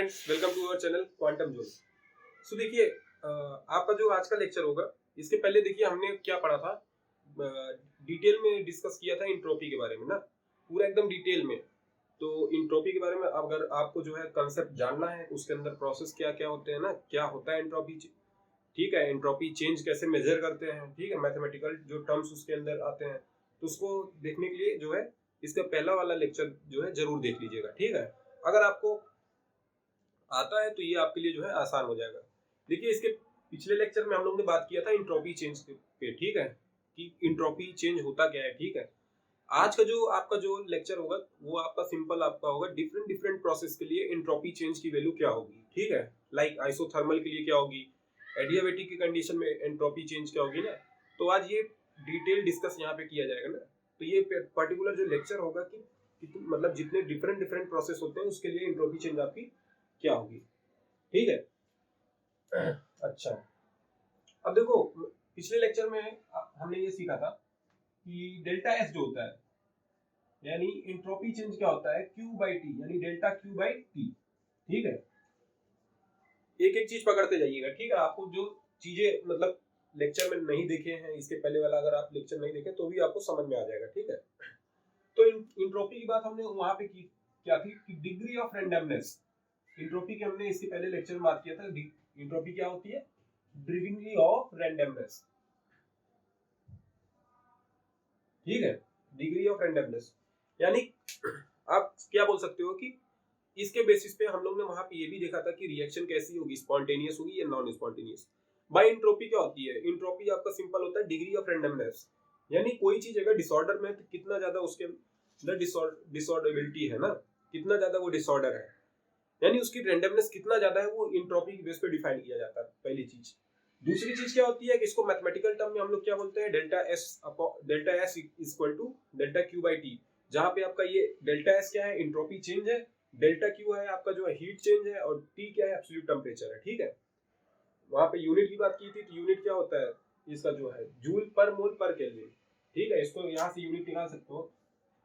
Friends, welcome to our channel quantum zone. So देखिए, आपका जो आज का लेक्चर होगा, इसके पहले देखिए हमने क्या पढ़ा था। डिटेल में डिस्कस किया था इंट्रोपी के बारे में ना, पूरा एकदम डिटेल में। तो इंट्रोपी के बारे में अगर आपको जो है कंसेप्ट जानना है, उसके अंदर प्रोसेस क्या क्या होते हैं ना, क्या होता है इंट्रोपी, ठीक है, इंट्रोपी चेंज कैसे मेजर करते हैं, ठीक है, मैथमेटिकल जो टर्म्स उसके अंदर आते हैं, तो उसको देखने के लिए जो है इसका पहला वाला लेक्चर जो है जरूर देख लीजिएगा, ठीक है। अगर आपको आता है तो ये आपके लिए जो है आसान हो जाएगा। देखिए, इसके पिछले लेक्चर में हम लोग ने बात किया था इंट्रोपी चेंज पे, ठीक है, कि इंट्रोपी चेंज होता क्या है, ठीक है। आज का जो आपका जो लेक्चर होगा वो आपका सिंपल आपका होगा डिफरेंट डिफरेंट प्रोसेस के लिए इंट्रोपी चेंज की वैल्यू क्या होगी, ठीक है। लाइक आइसोथर्मल के लिए क्या होगी, एडियाबेटिक की कंडीशन में एंट्रोपी चेंज क्या होगी ना। तो आज ये डिटेल डिस्कस यहाँ पे किया जाएगा ना। तो ये पर्टिकुलर जो लेक्चर होगा कि मतलब जितने डिफरेंट डिफरेंट प्रोसेस होते हैं उसके लिए इंट्रोपी चेंज आपकी क्या होगी, ठीक है। अच्छा, अब देखो, पिछले लेक्चर में हमने ये सीखा था कि डेल्टा एस जो होता है, यानी इंट्रोपी चेंज क्या होता है, क्यू बाई टी, यानी डेल्टा क्यू बाई टी, ठीक है। एक एक चीज पकड़ते जाइएगा, ठीक है। आपको जो चीजें मतलब लेक्चर में नहीं देखे हैं, इसके पहले वाला अगर आप लेक्चर नहीं देखे तो भी आपको समझ में आ जाएगा, ठीक है। तो इंट्रोपी की बात हमने वहां पे की क्या थी कि डिग्री ऑफ रैंडमनेस। इंट्रोपी के हमने इसके पहले लेक्चर में बात किया था। इंट्रोपी क्या होती है, डिग्री ऑफ रैंडमनेस, ठीक है, डिग्री ऑफ रैंडमनेस। यानी आप क्या बोल सकते हो कि इसके बेसिस पे हम लोग ने वहां पे ये भी देखा था कि रिएक्शन कैसी होगी, स्पॉन्टेनियस होगी या नॉन स्पॉन्टेनियस। बाय इंट्रोपी क्या होती है, इंट्रोपी आपका सिंपल होता है डिग्री ऑफ रैंडमनेस, यानी कोई चीज अगर डिसऑर्डर में है तो कितना ज्यादा उसके अंदर डिसऑर्डरेबिलिटी है ना, कितना ज्यादा वो डिसऑर्डर है, यानी उसकी रैंडमनेस कितना ज्यादा है, वो इंट्रोपी के बेस पे डिफाइन किया जाता है, पहली चीज। दूसरी चीज क्या होती है कि इसको मैथमेटिकल टर्म में हम लोग क्या बोलते हैं, delta S equal to delta Q by T, जहां पे आपका ये डेल्टा एस क्या है, इंट्रोपी चेंज है, डेल्टा क्यू है आपका जो है हीट चेंज है, और टी क्या है, एब्सोल्यूट टेम्परेचर है, ठीक है। वहां पे यूनिट की बात की थी, तो यूनिट क्या होता है इसका जो है जूल पर मोल पर केल्विन, ठीक है। इसको यहाँ से यूनिट निकाल सकते हो।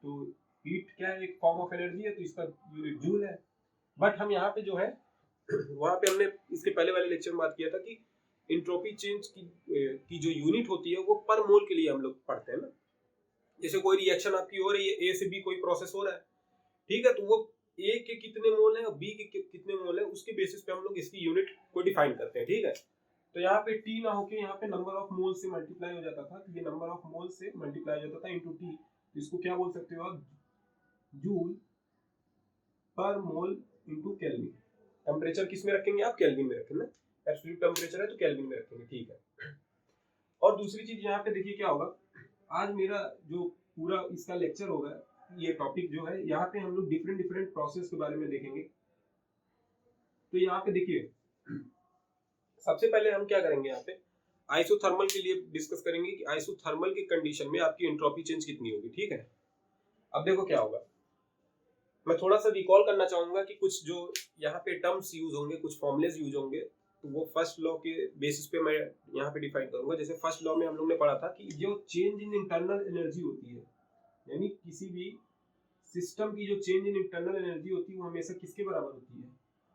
तो हीट क्या है, एक फॉर्म ऑफ एनर्जी है, तो इसका यूनिट जूल है। बट हम यहाँ पे जो है वहां पे हमने इसके पहले वाले लेक्चर में बात किया था कि इंट्रोपी चेंज की जो यूनिट होती है वो पर मोल के लिए हम लोग पढ़ते हैं ना। जैसे कोई रिएक्शन आपकी हो रही है, ए से बी कोई प्रोसेस हो रहा है, ठीक है, तो वो ए के कितने मोल है और बी के कितने मोल है, उसके बेसिस पे हम लोग इसकी यूनिट को डिफाइन करते हैं, ठीक है। तो यहाँ पे टी ना होके यहाँ पे नंबर ऑफ मोल से मल्टीप्लाई हो जाता था, तो ये नंबर ऑफ मोल से मल्टीप्लाई हो जाता था इनटू टी। इसको क्या बोल सकते हो आप, जूल पर मोल इनटू केल्विन। टेम्परेचर किस में रखेंगे आप, केल्विन में रखेंगे ना, एब्सोल्यूट टेम्परेचर है तो केल्विन में रखेंगे, ठीक है। और दूसरी चीज यहाँ पे देखिए क्या होगा, आज मेरा जो पूरा इसका लेक्चर होगा, ये टॉपिक जो है यहाँ पे हम लोग डिफरेंट डिफरेंट प्रोसेस के बारे में देखेंगे। तो यहाँ पे देखिए, सबसे पहले हम क्या करेंगे, यहाँ पे आइसोथर्मल के लिए डिस्कस करेंगे कि आइसोथर्मल की कंडीशन में आपकी एंट्रोपी चेंज कितनी होगी, ठीक है। अब देखो क्या होगा, मैं थोड़ा सा रिकॉल करना चाहूंगा कि कुछ जो यहाँ पे टर्म्स यूज होंगे, कुछ फॉर्मुलेज यूज होंगे, तो वो फर्स्ट लॉ के बेसिस पे मैं यहाँ पे डिफाइन करूंगा। जैसे फर्स्ट लॉ में हम लोग ने पढ़ा था कि जो चेंज इन इंटरनल एनर्जी होती है, यानी किसी भी सिस्टम की जो चेंज इन इंटरनल एनर्जी होती है वो हमेशा किसके बराबर होती है,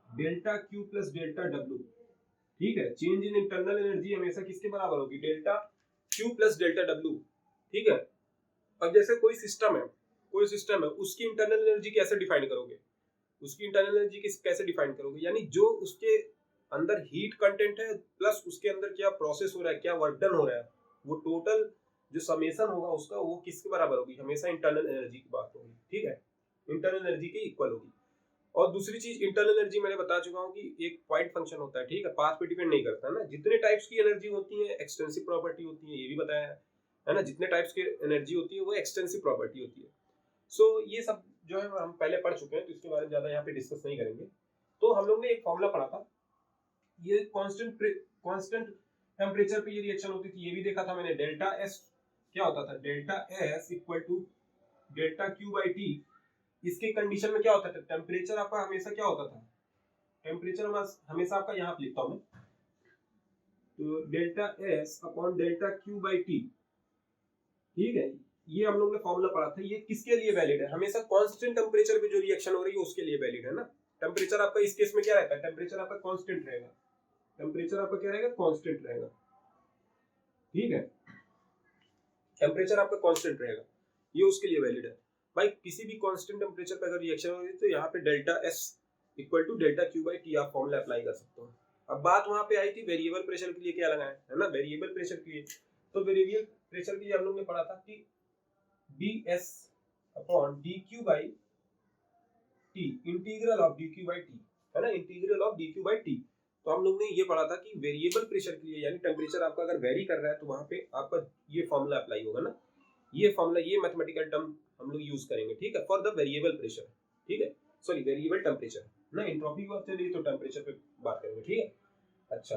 delta Q plus delta W, ठीक है। चेंज इन इंटरनल एनर्जी हमेशा किसके बराबर होगी, delta Q plus delta W, ठीक है। अब जैसे कोई सिस्टम है, उसकी इंटरनल एनर्जी कैसे डिफाइन करोगे, उसकी इंटरनल एनर्जी कैसे डिफाइन करोगे, यानी जो उसके अंदर हीट कंटेंट है प्लस उसके अंदर क्या प्रोसेस हो रहा है, क्या वर्क डन हो रहा है, वो टोटल जो समेशन होगा उसका वो किसके बराबर होगी, हमेशा इंटरनल एनर्जी की बात होगी, ठीक है, इंटरनल एनर्जी के इक्वल होगी। और दूसरी चीज, इंटरनल एनर्जी मैंने बता चुका हूँ कि एक पॉइंट फंक्शन होता है, ठीक है, पाथ पे डिपेंड नहीं करता ना। जितने टाइप्स की एनर्जी होती है, एक्सटेंसिव प्रॉपर्टी होती है, ये भी बताया है ना, जितने टाइप्स की एनर्जी होती है वो एक्सटेंसिव प्रॉपर्टी होती है। सो ये सब जो है हम पहले पढ़ चुके हैं, तो इसके बारे में ज्यादा यहाँ पे डिस्कस नहीं करेंगे। तो हम लोग ने एक फॉर्मूला पढ़ा था, ये कांस्टेंट टेम्परेचर पे ये रिएक्शन होती थी, ये भी देखा था मैंने। डेल्टा एस क्या होता था, delta S equal to delta Q by T. इसके कंडीशन में क्या होता था, टेम्परेचर आपका हमेशा क्या होता था, टेम्परेचर हमेशा आपका यहाँ पे लिखता हूँ मैं, तो delta S upon delta Q by T, ठीक है। ये हम लोग ने फॉर्मूला पढ़ा था, ये किसके लिए वैलिड है, हमेशा कांस्टेंट टेम्परेचर पे जो रिएक्शन हो रही है उसके लिए वैलिड है ना। टेम्परेचर आपका इस केस में क्या रहता है, टेम्परेचर आपका कांस्टेंट रहेगा, टेम्परेचर आपका क्या रहेगा, कांस्टेंट रहेगा, ठीक है, टेम्परेचर आपका कांस्टेंट रहेगा, ये उसके लिए वैलिड है भाई। किसी भी कांस्टेंट टेम्परेचर पे अगर रिएक्शन हो रही है तो यहाँ पे delta S equal to delta Q by T आप फॉर्मूला अप्लाई कर सकते हो। अब बात वहां पे आई थी वेरिएबल प्रेशर के लिए क्या लगाए, है ना, वेरिएबल प्रेशर के लिए, तो वेरिएबल प्रेशर के लिए हम लोग ने पढ़ा था कि D S upon D Q by T, integral of D Q by T, है ना, integral of D Q by T. तो हम लोग ने ये पढ़ा था कि वेरिएबल प्रेशर के लिए यानी टेम्परेचर आपका अगर वेरी कर रहा है तो वहां पे आपका ये फॉर्मूला अप्लाई होगा ना, ये फॉर्मूला, ये मैथमेटिकल टर्म हम लोग यूज करेंगे, ठीक है, फॉर द वेरिएबल प्रेशर, ठीक है, सॉरी वेरिएबल टेम्परेचर ना, एंट्रोपी की बात चली तो टेम्परेचर पे बात करेंगे, ठीक है। अच्छा,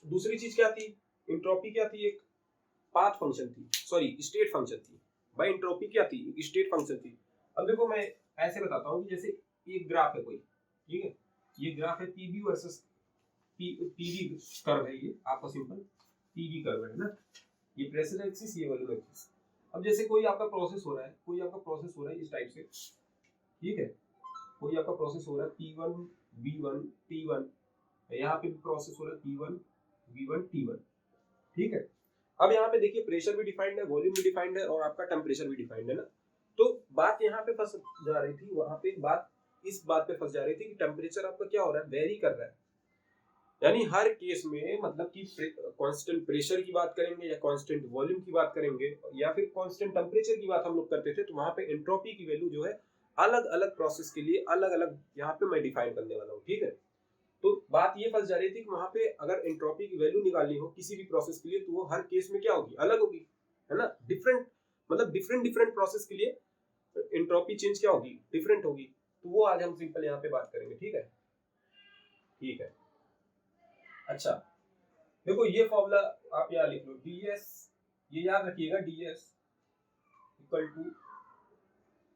दूसरी चीज क्या थी, एंट्रोपी क्या थी, एक पाथ फंक्शन थी, सॉरी स्टेट फंक्शन थी भाई, एंट्रोपी क्या थी, एक स्टेट फंक्शन थी। अब देखो मैं ऐसे बताता हूँ कि जैसे एक ग्राफ है कोई, ठीक है, ये ग्राफ है पीबी वर्सेस पीवी कर्व है, ये आपका सिंपल पीवी कर्व है ना, ये प्रेशर एक्सिस, ये वॉल्यूम एक्सिस। अब जैसे कोई आपका प्रोसेस हो रहा है, कोई आपका प्रोसेस हो रहा है इस टाइप से, ठीक है, कोई आपका प्रोसेस हो रहा है P1 V1 T1, यहाँ पे प्रोसेस हो रहा है P1 V1 T1, ठीक है। अब यहाँ पे देखिए प्रेशर भी डिफाइंड है, वॉल्यूम भी डिफाइंड है और आपका टेम्परेचर भी डिफाइंड है ना। तो बात यहाँ पे फंस जा रही थी, वहां पे बात इस बात पे फंस जा रही थी कि टेम्परेचर आपका क्या हो रहा है, वेरी कर रहा है, यानी हर केस में मतलब कि कांस्टेंट प्रेशर की बात करेंगे या कांस्टेंट वॉल्यूम की बात करेंगे या फिर कांस्टेंट टेम्परेचर की बात हम लोग करते थे, तो वहां पे एंट्रोपी की वैल्यू जो है अलग अलग प्रोसेस के लिए अलग अलग यहाँ पे मैं डिफाइन करने वाला हूँ, ठीक है। तो बात ये फंस जा रही थी कि वहां पे अगर एंट्रोपी की वैल्यू निकालनी हो किसी भी प्रोसेस के लिए तो वो हर केस में क्या होगी, अलग होगी, है ना, डिफरेंट, मतलब डिफरेंट डिफरेंट प्रोसेस के लिए एंट्रोपी चेंज क्या होगी, डिफरेंट होगी। तो वो आज हम सिंपल यहाँ पे बात करेंगे, ठीक है, ठीक है। अच्छा देखो ये फॉर्मूला आप यहाँ लिख लो, ds, ये याद रखिएगा, ds equal to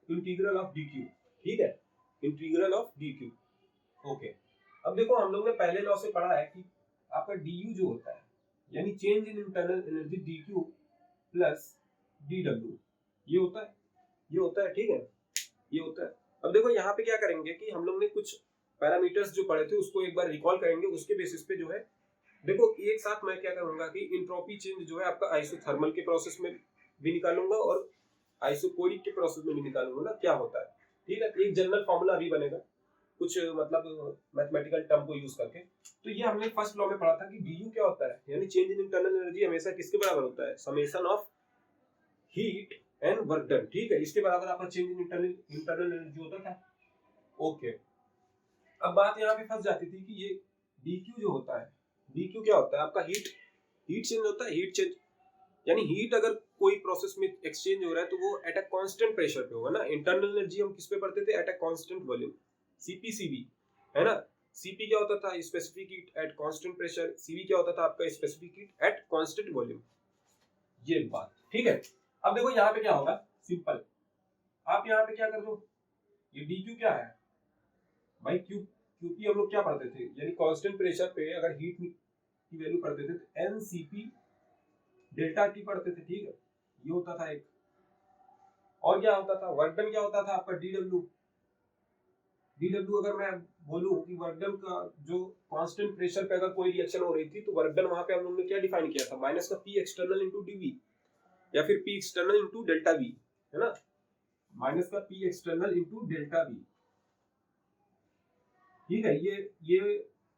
integral of dq, ठीक है, इंटीग्रल ऑफ dq, ओके। अब देखो हम लोग ने पहले लॉ से पढ़ा है कि आपका du जो होता है यानी change in internal energy dq plus dw, ये होता है, ये होता है, ठीक है, ये होता है। अब देखो यहाँ पे क्या करेंगे कि हम लोग ने कुछ पैरामीटर्स जो पढ़े थे उसको एक बार रिकॉल करेंगे, उसके बेसिस पे जो है देखो एक साथ मैं क्या करूंगा कि इंट्रोपी चेंज जो है आपका आइसोथर्मल के प्रोसेस में भी निकालूंगा और आइसोकोरिक के प्रोसेस में भी निकालूंगा ना क्या होता है, ठीक है। एक जनरल फॉर्मूला भी बनेगा कुछ मतलब मैथमेटिकल टर्म को यूज करके। तो ये हमने फर्स्ट लॉ में पढ़ा था कि du क्या होता है, यानी चेंज इन इंटरनल एनर्जी हमेशा किसके बराबर होता है, summation of heat and work done, ठीक है, इसके बराबर आपका चेंज इन इंटरनल एनर्जी होता था, ओके। अब बात यहाँ पे फंस जाती थी कि ये dq जो होता है, dq क्या होता है आपका, हीट चेंज होता है, हीट चेंज यानी हीट अगर कोई प्रोसेस में एक्सचेंज हो रहा है तो वो एट अ कांस्टेंट प्रेशर पे होगा ना। इंटरनल एनर्जी हम किस पे पढ़ते थे, at a constant volume, CP है ना। सीपी क्या होता था, specific heat at constant pressure, CV क्या होता था आपका, specific heat at constant volume, ये बात, ठीक है। अब देखो यहाँ पे क्या होगा, सिंपल, आप यहाँ पे क्या कर दो, ये dq क्या है भाई, क्योंकि हम लोग क्या पढ़ते थे, यानी कांस्टेंट प्रेशर पे अगर हीट की वैल्यू पढ़ते थे तो एनसीपी डेल्टा टी पढ़ते थे, ठीक है, ये होता था एक। और क्या होता था, वर्क डन क्या होता था आपका डीडब्ल्यू अगर मैं बोलूं कि वर्क डन का जो कांस्टेंट प्रेशर पे अगर कोई रिएक्शन हो रही थी तो वर्क डन वहां पे हम लोगों ने क्या डिफाइन किया था, माइनस का पी एक्सटर्नल इंटू डीवी या फिर P external into delta we, है ना, माइनस का P external into delta we, ठीक है। ये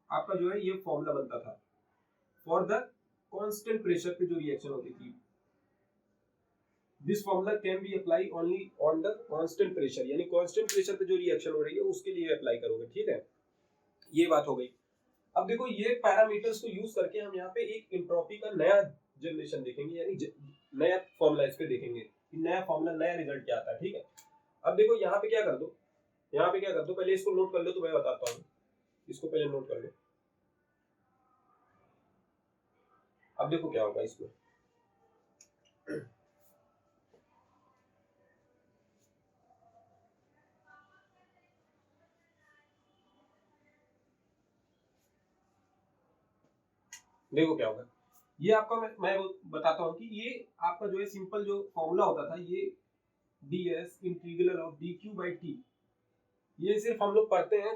आपका जो है ये फॉर्मूला बनता था फॉर द कांस्टेंट प्रेशर पे जो रिएक्शन होती थी। This formula can be apply only on the constant pressure, यानी कांस्टेंट प्रेशर पे जो रिएक्शन हो रही है उसके लिए अप्लाई करोगे, ठीक है, ये बात हो गई। अब देखो ये पैरामीटर्स को यूज करके हम यहाँ पे एक एंट्रोपी का नया जनरेशन देखेंगे, यानी नया फॉर्मूला इस पे देखेंगे कि नया फॉर्मूला नया रिजल्ट क्या आता है, ठीक है। अब देखो यहाँ पे क्या कर दो, यहाँ पे क्या कर दो, पहले इसको नोट कर लो तो मैं बताता हूँ, इसको पहले नोट कर लो। अब देखो क्या होगा इसमें, देखो क्या होगा, ये आपका मैं बताता हूँ कि ये आपका जो है सिंपल जो फॉर्मूला होता था, ये ds integral of dq by t, ये सिर्फ हम लोग पढ़ते हैं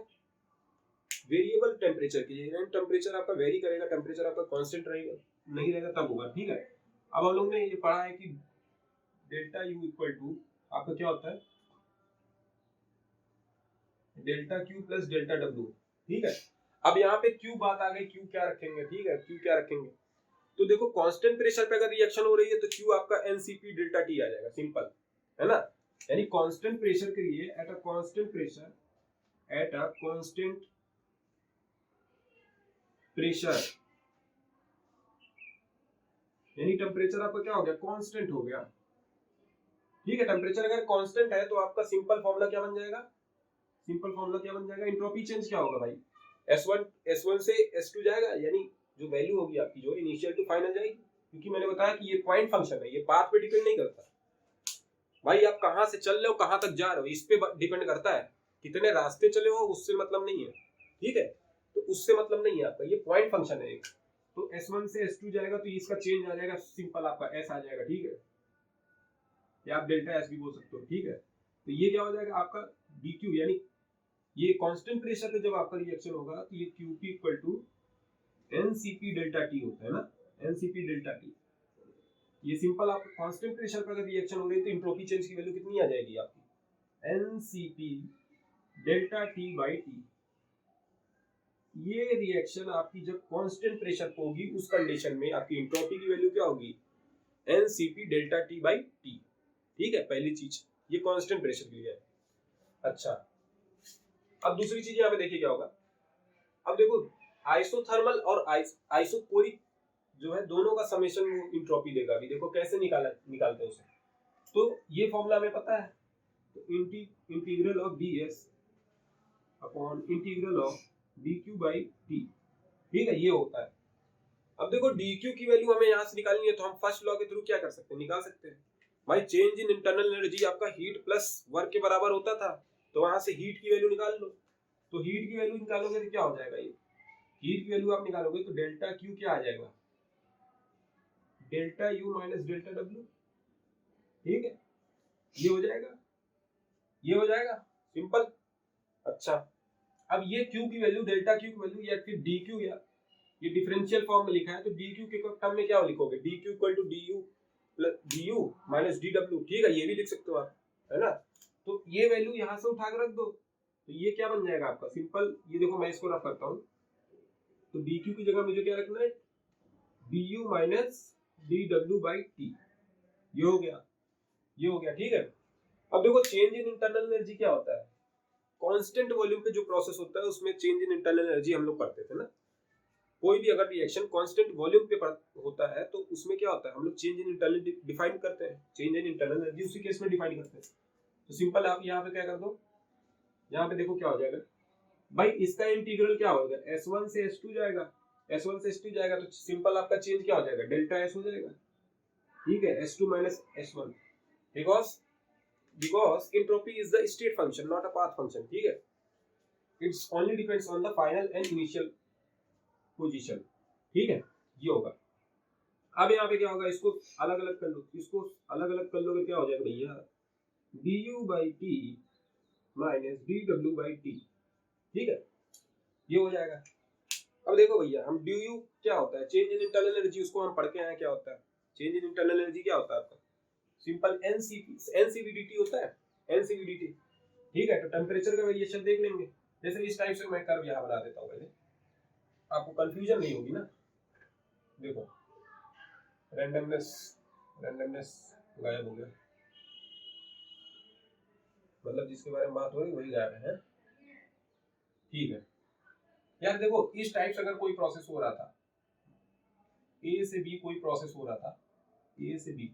वेरिएबल टेम्परेचर के लिए, टेम्परेचर आपका वेरी करेगा, टेम्परेचर आपका कांस्टेंट रहेगा नहीं रहेगा तब होगा, ठीक है। अब हम लोग ने ये पढ़ा है कि डेल्टा यू इक्वल टू आपका क्या होता है, delta Q plus delta W, ठीक है। अब यहाँ पे क्यू बात आ गई, क्यू क्या रखेंगे, ठीक है, क्यू क्या रखेंगे, तो देखो कांस्टेंट प्रेशर पे अगर रिएक्शन हो रही है तो क्यू आपका एनसीपी डेल्टा टी आ जाएगा, सिंपल है ना। यानी कांस्टेंट प्रेशर के लिए at a constant pressure, at a constant pressure, यानी टेम्परेचर आपका क्या हो गया, कांस्टेंट हो गया, ठीक है। टेम्परेचर अगर कांस्टेंट है तो आपका सिंपल फॉर्मूला क्या बन जाएगा, सिंपल फॉर्मूला क्या बन जाएगा, एंट्रोपी चेंज क्या होगा भाई, S1 से S2 जाएगा, यानी जो वैल्यू होगी आपकी जो इनिशियल टू फाइनल जाएगी, क्योंकि मैंने बताया कि ये पॉइंट फंक्शन है, ये पाथ पे डिपेंड नहीं करता भाई, आप कहां से चल रहे हो कहां तक जा रहे हो इस पे डिपेंड करता है, कितने रास्ते चले हो उससे मतलब नहीं है, ठीक है, तो उससे मतलब नहीं है आपका, ये पॉइंट फंक्शन है एक। तो S1 से S2 जाएगा तो इसका चेंज आ जाएगा, सिंपल आपका S आ जाएगा, ठीक है, या आप डेल्टा S भी बोल सकते हो, ठीक है। तो ये क्या हो जाएगा आपका dq, यानी ये कांस्टेंट प्रेशर पे जब आपका रिएक्शन होगा तो ये Qp equal to NCP delta T होता है ना, एनसीपी डेल्टा टी। ये सिंपल आप कांस्टेंट प्रेशर पर अगर रिएक्शन हो रही है तो एंट्रोपी चेंज की वैल्यू कितनी आ जाएगी आपकी, NCP delta T by T. ये रिएक्शन आपकी जब कांस्टेंट प्रेशर पर होगी उस कंडीशन में आपकी एंट्रोपी की वैल्यू क्या होगी, NCP delta T by T, ठीक है, पहली चीज ये कांस्टेंट प्रेशर के लिए है। अच्छा, अब दूसरी चीज यहाँ पे देखिए क्या होगा, अब देखो आइसोथर्मल और आइसोकोरिक जो है दोनों का समेशन वो एंट्रोपी देगा, अभी देखो कैसे निकालते हैं उसे, तो ये फॉर्मूला हमें पता है, तो integral of ds upon integral of dq by t, ठीक है, ये होता है। अब देखो dq की वैल्यू हमें यहाँ से निकालनी है तो हम फर्स्ट लॉ के थ्रू क्या कर सकते हैं, निकाल सकते हैं भाई, चेंज इन इंटरनल एनर्जी आपका हीट प्लस वर्क के बराबर होता था, तो वहां से हीट की वैल्यू निकाल लो, तो हीट की वैल्यू निकालोगे तो क्या हो जाएगा, ये हीट की वैल्यू आप निकालोगे तो डेल्टा क्यू क्या आ जाएगा, delta U minus delta W, ठीक है, ये हो जाएगा, ये हो जाएगा सिंपल। अच्छा, अब ये क्यू की वैल्यू, डेल्टा क्यू की वैल्यू या फिर डी क्यू, या ये डिफरेंशियल फॉर्म में लिखा है तो डी क्यू के टर्म में क्या लिखोगे, D Q equal to D U minus D W, ठीक है, ये भी लिख सकते हो आप, है ना। तो ये वैल्यू यहाँ से उठा कर रख दो, तो ये क्या बन जाएगा आपका, सिंपल, ये देखो मैं इसको रफ करता हूँ, तो डी क्यू की जगह मुझे क्या रखना है, D U minus D W by T, ये हो गया, ये हो गया, ठीक है। अब देखो चेंज इन इंटरनल एनर्जी क्या होता है, कांस्टेंट वॉल्यूम पे जो प्रोसेस होता है उसमें चेंज इन इंटरनल एनर्जी हम लोग पढ़ते थे ना, कोई भी अगर रिएक्शन कांस्टेंट वॉल्यूम पे होता है तो उसमें क्या होता है, हम लोग चेंज इन इंटरनल डिफाइन करते हैं, चेंज इन इंटरनल एनर्जी उसी केस में डिफाइन करते हैं। तो सिंपल आप यहाँ पे क्या कर दो, यहाँ पे देखो क्या हो जाएगा भाई, इसका इंटीग्रल क्या होगा, S1 से S2 जाएगा, S1 से S2 जाएगा तो सिंपल आपका चेंज क्या हो जाएगा, डेल्टा S हो जाएगा, ठीक है, S2 minus S1, because entropy is the state function not a path function, ठीक है, it's only depends on the final and initial position, ठीक है, ये होगा। अब यहाँ पे क्या होगा, इसको अलग अलग कर लो, इसको अलग अलग कर लोगे क्या हो जाएगा भैया, du by T minus dw by T, ठीक है, ये हो जाएगा। अब देखो भैया हम du क्या होता है, चेंज इन इंटरनल एनर्जी, उसको हम पढ़ के आए क्या होता है, चेंज इन इंटरनल एनर्जी क्या होता है आपका, सिंपल एनसीवीडीटी होता है, एनसीवीडीटी, ठीक है। तो टेम्परेचर का वेरिएशन देख लेंगे, जैसे इस टाइप से मैं कर्व यहाँ बना देता हूँ, पहले आपको कंफ्यूजन नहीं होगी ना, देखो रैंडमनेस गायब हो गया, मतलब जिसके बारे में बात हो रही वही गायब है, ठीक है यार। देखो इस टाइप से अगर कोई प्रोसेस हो रहा था, ए से बी कोई प्रोसेस हो रहा था, ए से बी,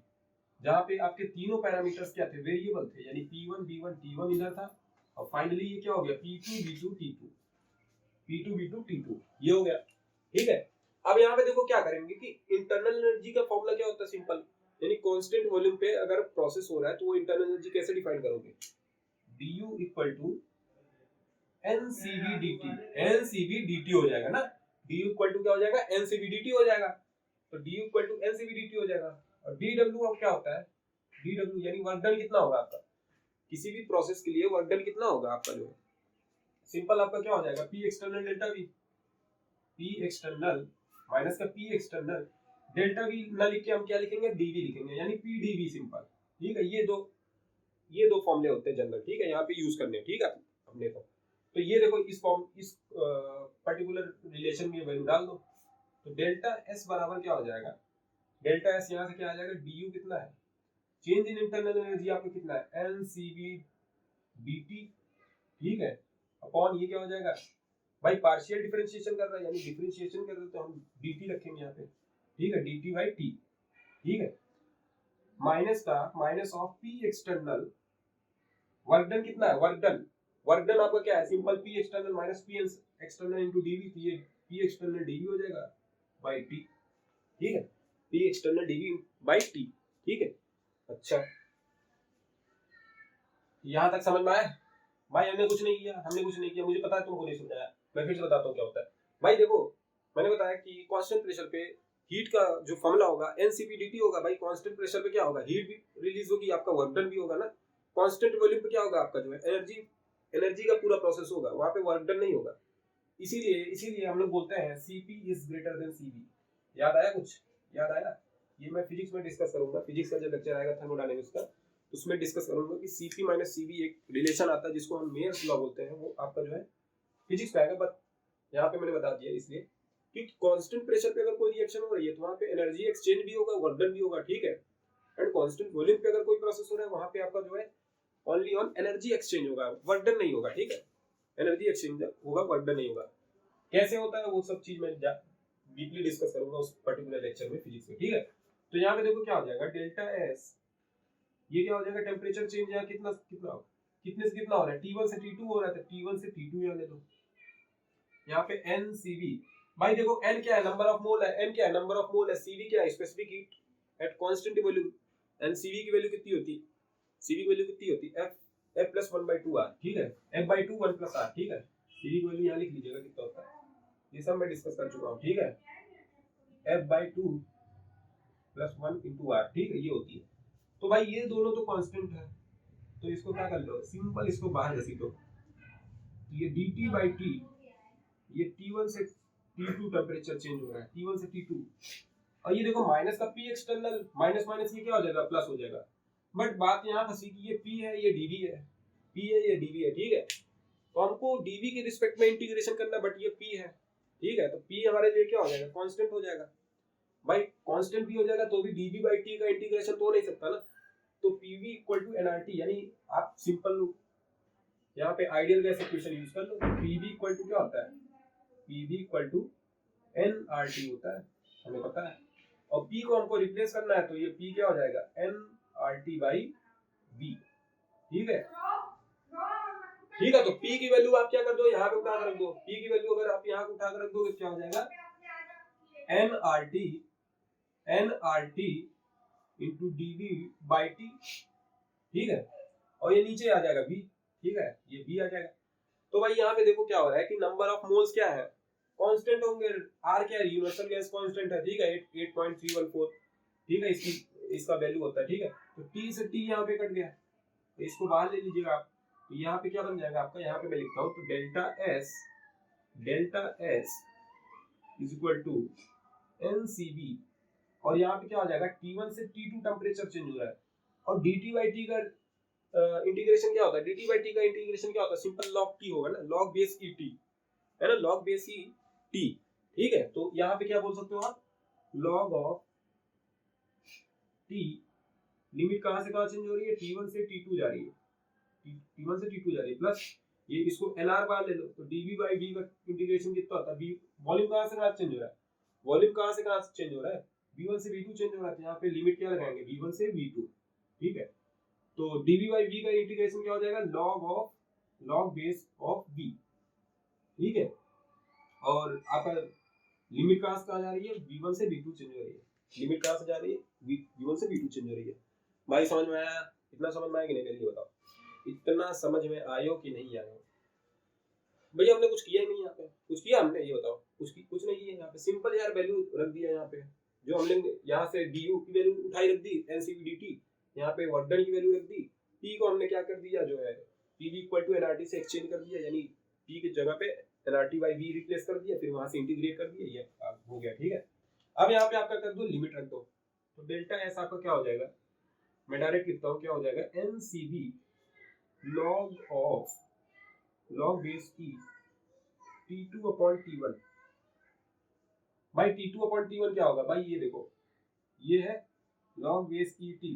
जहाँ पे आपके तीनों पैरामीटर्स क्या थे, वेरिएबल थे, यानी P1 B1 T1 इधर था, और फाइनली ये क्या हो गया, P2 B2 T2, P2 B2 T2, ये हो गया, ठीक है। अब यहाँ पे देखो क्या करेंगे कि इंटरनल एनर्जी का फॉर्मूला क्या होता है, सिंपल, यानी कांस्टेंट वॉल्यूम पे अगर प्रोसेस हो रहा है तो वो इंटरनल एनर्जी कैसे डिफाइन करोगे, du equal to NCV/dt, NCV/dt हो जाएगा ना, du इक्वल टू क्या हो जाएगा, NCV/dt हो जाएगा, तो du इक्वल टू NCV/dt हो जाएगा, और dw अब क्या होता है, dw यानी वर्क डन कितना होगा आपका, किसी भी प्रोसेस के लिए वर्क डन कितना होगा आपका जो है सिंपल आपका क्या हो जाएगा, P external delta we, P external minus का पी एक्सटर्नल डेल्टा वी ना लिख के हम क्या लिखेंगे, डीवी लिखेंगे, यानी पी डीवी सिंपल। ठीक है, ये दो फॉर्मूले होते हैं जनरल। ठीक है, यहाँ पे यूज करने हैं। ठीक है अपने तो ये देखो इस फॉर्म इस पर्टिकुलर रिलेशन में वैल्यू डाल दो, तो डेल्टा एस बराबर क्या हो जाएगा, डेल्टा एस यहाँ से क्या आ जाएगा, डी यू कितना है, चेंज इन इंटरनल एनर्जी आपको कितना है, N C V D T. ठीक है, अपॉन ये क्या हो जाएगा, भाई पार्शियल डिफरेंशिएशन कर रहा है यानी डिफरेंशिएशन कर रहे तो हम dt रखेंगे यहाँ पे। ठीक है, dt बाई टी। ठीक है, माइनस का minus of P external, work done कितना है, वर्क डन आपका क्या है, simple P external minus P external into DV, तो ये पी एक्सटर्नल डीवी हो जाएगा बाई टी। ठीक है, P external DV by T. ठीक है, अच्छा यहाँ तक समझ में आया भाई, हमने कुछ नहीं किया, मुझे पता है तुमको नहीं समझाया, मैं फिर से बताता हूँ क्या होता है। भाई देखो मैंने बताया कि कांस्टेंट प्रेशर पे हीट का जो फॉर्मूला होगा एनसीपीडीटी होगा। भाई कांस्टेंट प्रेशर पे क्या होगा, हीट भी रिलीज होगी, आपका वर्क डन भी होगा ना। कांस्टेंट वॉल्यूम पे क्या होगा, आपका जो है एनर्जी का पूरा प्रोसेस होगा, वहां पे वर्क डन नहीं होगा। इसीलिए हम लोग बोलते हैं CP is greater than CV. याद आया कुछ, याद आया? ये मैं फिजिक्स में डिस्कस करूंगा, फिजिक्स का जब लेक्चर आएगा थर्मोडायनामिक्स का, उसमें डिस्कस करूंगा कि सीपी माइनस सीवी एक रिलेशन आता है जिसको हम मेयर्स लॉ बोलते हैं, वो आपका जो है फिजिक्स में आएगा। बट यहाँ पे मैंने बता दिया इसलिए कि कांस्टेंट प्रेशर पे अगर कोई रिएक्शन हो रही है तो वहाँ पे एनर्जी एक्सचेंज भी होगा, वर्क डन भी होगा। ठीक है, एंड कांस्टेंट वॉल्यूम पे अगर कोई प्रोसेस हो रहा है वहाँ पे आपका जो है ओनली ऑन एनर्जी एक्सचेंज होगा, वर्क डन नहीं होगा। ठीक है, एनर्जी एक्सचेंज होगा, वर्क डन नहीं होगा। कैसे होता है वो सब चीज मैं डीपली डिस्कस करूंगा उस पर्टिकुलर लेक्चर में फिजिक्स में। ठीक है, तो यहाँ पे देखो क्या हो जाएगा, डेल्टा एस, ये क्या हो जाएगा, टेम्परेचर चेंज यहाँ कितना कितने से कितना हो रहा है, T1 से T2 हो रहा है, तो T1 से T2 यहाँ ले लो। यहाँ पे NCV, भाई देखो N क्या है, नंबर ऑफ मोल है, N क्या है, नंबर ऑफ मोल है, CV क्या है, specific heat at constant volume. NCV की वैल्यू कितनी होती है, CV की वैल्यू कितनी होती है, F प्लस 1/2R। ठीक है, F/2 1 प्लस R। ठीक है, CV की वैल्यू यहाँ लिख लीजिएगा कितना होता है, ये सब मैं डिस्कस कर चुका हूँ। ठीक है, F/2 प्लस 1 इंटू R। ठीक है, ये होती है। तो भाई ये दोनों तो कांस्टेंट है, तो इसको क्या कर लो, सिंपल इसको बाहर घसीटो, तो ये dt बाई टी, ये T1 से T2 टेम्परेचर चेंज हो रहा है, T1 से T2, और ये देखो माइनस का P एक्सटर्नल, माइनस माइनस ये क्या हो जाएगा, प्लस हो जाएगा। बट बात यहाँ फंसी कि ये P है, ये dV है, P है, ये dV है। ठीक है, तो हमको dV के रिस्पेक्ट में इंटीग्रेशन करना, बट ये P है। ठीक है, तो P हमारे लिए क्या हो जाएगा, कांस्टेंट हो जाएगा। भाई कांस्टेंट भी हो जाएगा तो भी dV बाई टी का इंटीग्रेशन तो हो नहीं सकता ना, तो PV इक्वल टू nRT, यानी आप सिंपल यहाँ पे आइडियल गैस इक्वेशन यूज कर लो। PV इक्वल टू क्या होता है, PV इक्वल टू nRT होता है, हमें पता है। और P को हमको रिप्लेस करना है, तो ये P क्या हो जाएगा, nRT बाई V। ठीक है, ठीक है, तो P की वैल्यू आप क्या कर दो, यहाँ पे उठा कर रख दो। P की वैल्यू अगर आप यहाँ उठा कर रख दो तो क्या हो जाएगा, nRT into dV by T. ठीक है, और ये नीचे आ जाएगा V। ठीक है, ये V आ जाएगा। तो भाई यहाँ पे देखो क्या हो रहा है कि नंबर ऑफ मोल्स क्या है, कांस्टेंट होंगे, R क्या है, यूनिवर्सल गैस कांस्टेंट है। ठीक है, 8.314। ठीक है, इसका वैल्यू होता है। ठीक है, तो T से T यहाँ पे कट गया, तो इसको बाहर ले लीजिएगा आप, तो यहाँ पे क्या बन जाएगा आपका, यहाँ पे मैं लिखता हूँ, तो delta S is equal to NCV, और यहाँ पे क्या हो जाएगा, T1 से T2 टेम्परेचर चेंज हो रहा है, और dt बाई टी का इंटीग्रेशन क्या होता है, dt बाई टी का इंटीग्रेशन क्या होता है, सिंपल log t होगा ना, log बेस ई टी है ना, log बेस ई टी। ठीक है, तो यहाँ पे क्या बोल सकते हो आप, log ऑफ t, लिमिट कहाँ से कहाँ चेंज हो रही है, T1 से T2 जा रही है, T1 से T2 जा रही है, प्लस ये इसको nr बार ले लो, तो dv बाई v का इंटीग्रेशन कितना होता है, वॉल्यूम कहाँ से कहाँ चेंज हो रहा है, वॉल्यूम कहाँ से कहाँ चेंज हो रहा है, v1 से v2 चेंज हो रहा है, यहाँ पे लिमिट क्या लगाएंगे, v1 से v2। ठीक है, तो dv बाई v का इंटीग्रेशन क्या हो जाएगा, log बेस ऑफ v। ठीक है, और आपका लिमिट कहाँ से कहाँ जा रही है, v1 से v2 चेंज हो रही है, लिमिट कहाँ से जा रही है, v1 से v2 चेंज हो रही है। भाई समझ में आया, इतना समझ में आया कि नहीं, मेरे लिए बताओ, इतना समझ में आयो कि नहीं आयो? भैया हमने कुछ किया ही नहीं, यहाँ पे कुछ किया हमने, ये बताओ, कुछ नहीं किया यहाँ पे, सिंपल यार वैल्यू रख दिया यहाँ पे, जो हमने यहाँ से du की वैल्यू उठाई रख दी, NCV/dt, यहाँ पे वर्क डन की वैल्यू रख दी, P को हमने क्या कर दिया, जो है PV इक्वल टू nRT से एक्सचेंज कर दिया, यानी p की जगह पे nRT by v रिप्लेस कर दिया, फिर वहां से इंटीग्रेट कर दिया, ये हो गया। ठीक है, अब यहाँ पे आपका कर दो लिमिट रख दो, तो डेल्टा एस आपका क्या हो जाएगा, मैं डायरेक्ट लिखता हूँ, क्या हो जाएगा, NCV log of log base e T2 upon T1। भाई T2 अपॉन T1 क्या होगा भाई, ये देखो ये है log बेस e T,